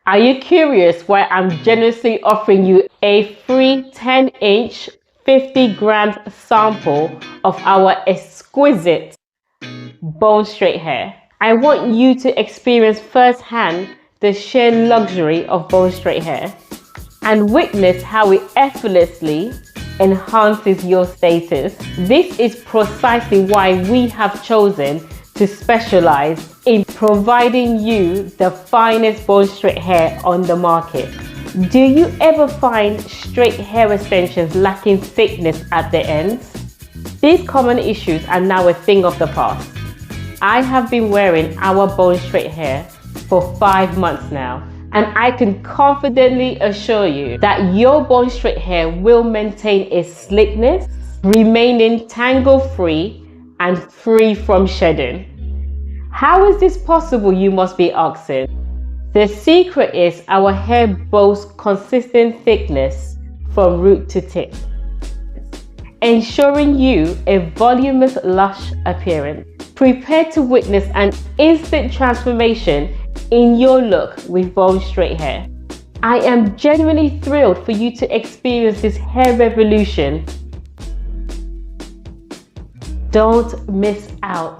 Are you curious why I'm generously offering you a free 10-inch 50 grams sample of our exquisite bone straight hair? I want you to experience firsthand the sheer luxury of bone straight hair and witness how it effortlessly enhances your status. This is precisely why we have chosen to specialize in providing you the finest bone straight hair on the market. Do you ever find straight hair extensions lacking thickness at the ends? These common issues are now a thing of the past. I have been wearing our bone straight hair for 5 months now, and I can confidently assure you that your bone straight hair will maintain its slickness, remaining tangle-free and free from shedding. How is this possible, you must be asking? The secret is our hair boasts consistent thickness from root to tip, ensuring you a voluminous, lush appearance. Prepare to witness an instant transformation in your look with bone straight hair. I am genuinely thrilled for you to experience this hair revolution. Don't miss out.